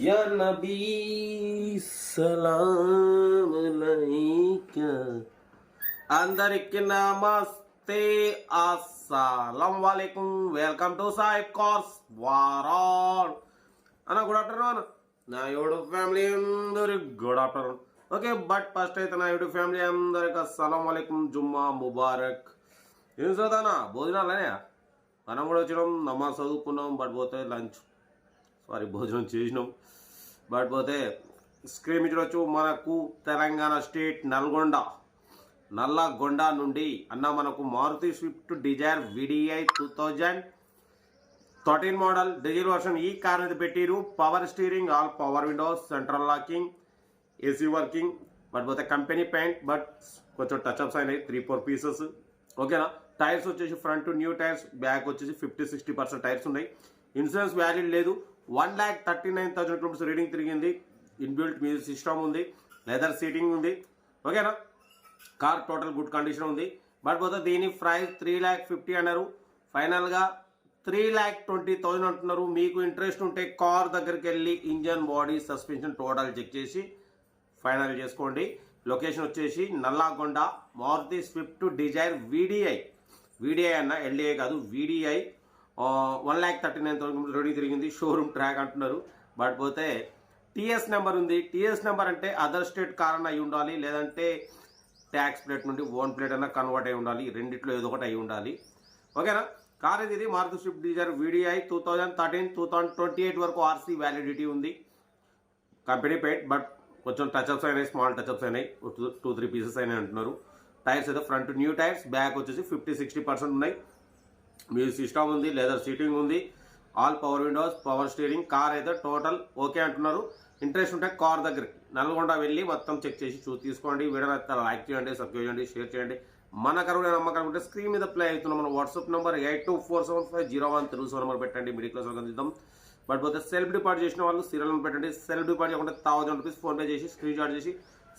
या नबी सलाम अलैका అందరికి నమస్తే అస్సలం వాలేకుం వెల్కమ్ టు సాయిబ్ కోర్స్ వారాన్ అన్న గుడ్ ఆఫ్టర్నూన్ నా యూట్యూబ్ ఫ్యామిలీ అందరికి good afternoon okay but first అయితే నా యూట్యూబ్ ఫ్యామిలీ అందరికి అస్సలం వాలేకుం జుమ్మా ముబారక్ ఏం చదువుతానా భోజనాలనే మనం కూడా వచ్చినాం నమాజ్ చదువుకున్నాం బట్ పోతే లంచ్ భోజనం చేసినాం బట్ పోతే స్క్రీన్ మీద చూడొచ్చు మనకు తెలంగాణ స్టేట్ నల్లగొండ నుండి అన్న మనకు Maruti Swift Dzire VDI 2013 model diesel version ఈ కార్ అనేది పెట్టిరు. Power steering, all power windows, central locking, AC working, but పోతే కంపెనీ పెయింట్ బట్ కొంచెం టచ్అప్స్ అయినాయి 3-4 పీసెస్. ఓకేనా. టైర్స్ వచ్చేసి ఫ్రంట్ న్యూ టైర్స్, బ్యాక్ వచ్చేసి 50-60% టైర్స్ ఉన్నాయి. ఇన్సూరెన్స్ వ్యాలిడ్ లేదు. 1,39,000 కిలోమీటర్స్ రీడింగ్ తిరిగింది. ఇన్బిల్ట్ మ్యూజిక్ సిస్టమ్ ఉంది, లెదర్ సీటింగ్ ఉంది. ఓకేనా. కార్ టోటల్ గుడ్ కండిషన్ ఉంది. బట్ పోతే దీని ప్రైస్ 3,50,000 అన్నారు. ఫైనల్గా 3,20,000 అంటున్నారు. మీకు ఇంట్రెస్ట్ ఉంటే కార్ దగ్గరికి వెళ్ళి engine, body, suspension total check చేసి ఫైనల్ చేసుకోండి. లొకేషన్ వచ్చేసి Nalgonda, Maruti Swift Dzire VDI అన్న, LDI కాదు, VDI. 1,39,000 రెడీ తిరిగింది. షోరూమ్ ట్రాక్ అంటున్నారు. బట్ పోతే TS నెంబర్ ఉంది. TS నెంబర్ అంటే అదర్ స్టేట్ కార్ అన్న అయి ఉండాలి, లేదంటే ట్యాక్స్ ప్లేట్ నుండి ఓన్ ప్లేట్ అన్న కన్వర్ట్ అయి ఉండాలి. రెండిట్లో ఏదో ఒకటి అయి ఉండాలి. ఓకేనా. కార్ ఇది మారుతి స్విఫ్ట్ డిజైర్ VDI 2013-2028 వరకు RC వ్యాలిడిటీ ఉంది. కంపెనీ పెయింట్ బట్ కొంచెం టచ్అప్స్ అయినాయి, స్మాల్ టచ్అప్స్ అయినాయి, 2-3 పీసెస్ అయినాయి అంటున్నారు. టైర్స్ అయితే ఫ్రంట్ న్యూ టైర్స్, బ్యాక్ వచ్చేసి 50-60% ఉన్నాయి. మ్యూజిక్ సిస్టమ్ ఉంది, లెదర్ సీటింగ్ ఉంది, all power Windows, power steering. Car అయితే టోటల్ ఓకే అంటున్నారు. ఇంట్రెస్ట్ ఉంటే కార్ దగ్గరికి నల్గొండ వెళ్ళి మొత్తం చెక్ చేసి తీసుకోండి. వీడియో అయితే లైక్ చేయండి, సబ్స్క్రైబ్ చేయండి, షేర్ చేయండి. మన కరువు నమ్మకం ఉంటే స్క్రీన్ మీద ప్లే అవుతున్నాం. మన వాట్సాప్ నెంబర్ 82475013 నెంబర్ పెట్టండి. మిడిల్ క్లాస్ వాళ్ళకి అందిద్దాం. బట్ పోతే సెల్ఫ్ డిపాజిట్ చేసిన వాళ్ళు సీరియల్ నెంబర్ పెట్టండి. సెల్ఫ్ డిపాజిట్ చేయకుండా 1,000 రూపీస్ ఫోన్పే చేసి స్క్రీన్ షాట్ చేసి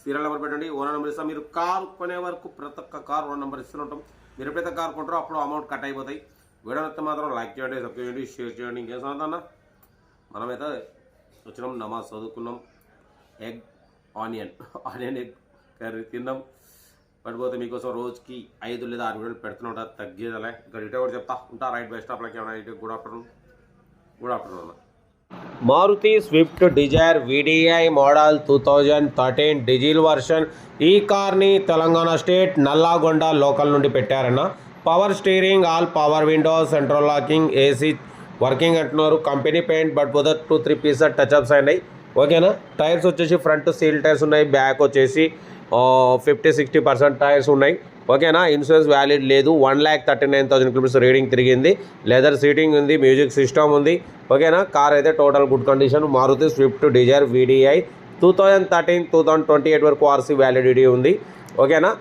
సీరియల్ నెంబర్ పెట్టండి. ఓనర్ నెంబర్ ఇస్తాం. మీరు కార్ కొనే వరకు ప్రతి ఒక్క కార్ ఓనర్ నెంబర్ ఇస్తూ ఉంటాం. మీరు ఎప్పుడైతే కార్ కొంటారో అప్పుడు అమౌంట్ కట్ అయిపోతాయి. వీడియో అయితే మాత్రం లైక్ చేయండి, సబ్స్క్రైబ్ చేయండి, షేర్ చేయండి. ఇంకేం సంగతి మనమైతే వచ్చినాం, నమాజ్ చదువుకున్నాం, ఎగ్ ఆనియన్ ఎగ్ కర్రీ తిన్నాం. పడిపోతే మీకోసం రోజుకి 5 లేదా 6 వీడియోలు పెడుతూ ఉంటారు, తగ్గేదలే. ఇంకా రిటైర్ కూడా చెప్తా ఉంటా. రైట్ బెస్ట్ ఆఫ్లకి ఏమైనా good afternoon Maruti Swift Dzire VDI model 2013 diesel version. ఈ కార్ని తెలంగాణ స్టేట్ నల్లగొండ లోకల్ నుండి పెట్టారన్న. Power steering, all power windows, central locking, AC working అంటున్నారు. కంపెనీ పెయింట్ బట్ పోతే 2-3 పీసెస్ టచ్అప్స్ అయినాయి. ఓకేనా. టైర్స్ వచ్చేసి ఫ్రంట్ సీల్ టైర్స్ ఉన్నాయి, బ్యాక్ వచ్చేసి 50-60% టైర్స్ ఉన్నాయి. ఓకేనా. ఇన్సూరెన్స్ వ్యాలిడ్ లేదు. 1,39,000 కిలోమీటర్స్ రీడింగ్ తిరిగింది. లెదర్ సీటింగ్ ఉంది, మ్యూజిక్ సిస్టమ్ ఉంది. ఓకేనా. కార్ అయితే total good condition. Maruti Swift Dzire VDI 2013-2028 వరకు RC వ్యాలిడిటీ ఉంది. ఓకేనా.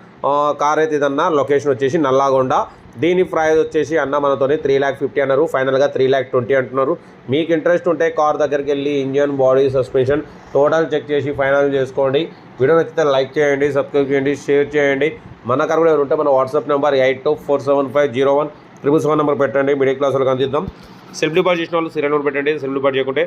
కార్ అయితే ఇదన్న. లొకేషన్ వచ్చేసి నల్లగొండ. దీని ప్రైస్ వచ్చేసి అన్న మనతోని 3,50,000 అన్నారు. ఫైనల్గా 3,20,000 అంటున్నారు. మీకు ఇంట్రెస్ట్ ఉంటే కార్ దగ్గరికి వెళ్ళి engine, body, suspension total check చేసి ఫైనల్ చేసుకోండి. వీడియో నచ్చితే లైక్ చేయండి, సబ్స్క్రైబ్ చేయండి, షేర్ చేయండి. మన కార్ కూడా ఉంటే మన వాట్సాప్ నెంబర్ 82475013 నెంబర్ పెట్టండి. మిడిల్ క్లాస్ వాళ్ళకి అందిద్దాం. సెల్ఫ్ డిపాజిట్ చేసిన వాళ్ళు సీరియల్ నెంబర్ పెట్టండి. సెల్ఫ్ డిపాజిట్ చేయకుంటే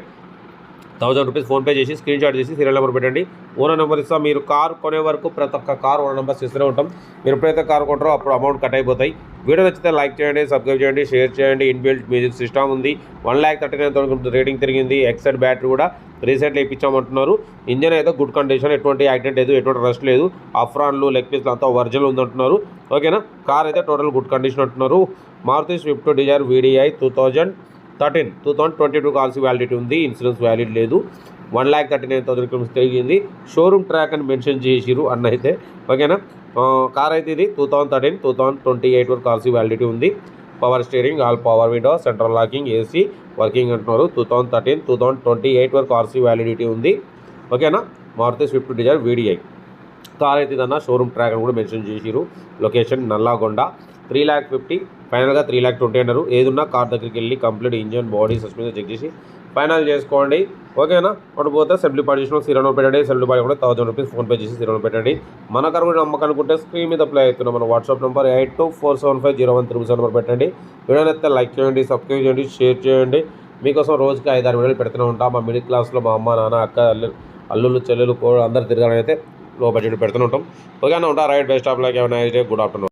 1,000 రూపీస్ ఫోన్పే చేసి స్క్రీన్ షాట్ చేసి సీరియల్ నెంబర్ పెట్టండి. ఓనర్ నెంబర్ ఇస్తాం. మీరు కార్ కొనే వరకు ప్రతి ఒక్క కార్ ఓనర్ నెంబర్స్ ఇస్తూనే ఉంటాం. మీరు ఎప్పుడైతే కార్ కొంటారో అప్పుడు అమౌంట్ కట్ అయిపోతాయి. వీడియో నచ్చితే లైక్ చేయండి, సబ్స్క్రైబ్ చేయండి, షేర్ చేయండి. ఇన్బిల్ట్ మ్యూజిక్ సిస్టమ్ ఉంది. 1,39,000 రేటింగ్ తిరిగింది. ఎక్సెడ్ బ్యాటరీ కూడా రీసెంట్లీ ఇప్పించామంటున్నారు. ఇంజన్ అయితే గుడ్ కండిషన్, ఎటువంటి యాక్సిడెంట్ లేదు, ఎటువంటి రస్ట్ లేదు. అఫ్రాన్లు, లెగ్ పీస్లు అంతా ఒరిజినల్ ఉందంటున్నారు. ఓకేనా. కార్ అయితే టోటల్ గుడ్ కండిషన్ అంటున్నారు. Maruti Swift Dzire VDI 2022 RC validity ఉంది. ఇన్సూరెన్స్ వ్యాలిడ్ లేదు. 1,39,000 కిలోమీటర్స్ తిరిగింది. షోరూమ్ ట్రాక్ అని మెన్షన్ చేసిరు అన్న అయితే. ఓకేనా. కార్ అయితే ఇది 2013-2028 వరకు RC వ్యాలిడిటీ ఉంది. Power steering, all power window, central locking, AC working అంటున్నారు. 2013-2028 వరకు RC వ్యాలిడిటీ ఉంది. ఓకేనా. Maruti Swift Dzire VDI car అయితే ఇదన్న. షోరూమ్ ట్రాక్ అని కూడా మెన్షన్ చేసిరు. లొకేషన్ నల్లగొండ. 3,50,000 ఫైనల్గా 3,20,000 అన్నారు. ఏదున్నా కార్ దగ్గరికి వెళ్ళి complete engine, body, suspension check చేసి ఫైనల్ చేసుకోండి. ఓకేనా. పోతే సెల్ఫ్ డిపాజిట్ చేసిన సీరియల్ నెంబర్ పెట్టండి. సెల్ఫ్ డిపాజిట్ కూడా 1,000 రూపీస్ ఫోన్పే చేసి సీరియల్ నెంబర్ పెట్టండి. మన కార్ కూడా నమ్మకం అనుకుంటే స్క్రీన్ మీద ప్లే అవుతున్నాం. మన వాట్సాప్ నెంబర్ 82475013 నెంబర్ పెట్టండి. వీడియోని అయితే లైక్ చేయండి, సబ్స్క్రైబ్ చేయండి, షేర్ చేయండి. మీకోసం రోజుకి 5-6 వీడియోలు పెడుతూనే ఉంటాం. మా మిడిల్ క్లాస్లో మా అమ్మ నాన్న అక్క అల్లుళ్ళు చెల్లెలు అందరు తిరగాలని అయితే లో బడ్జెట్ పెడుతూనే ఉంటాం. ఓకేనా ఉంటా రైట్ బెస్ట్ ఆఫ్ లైక్ ఏమైనా గుడ్ ఆఫ్టర్నూన్.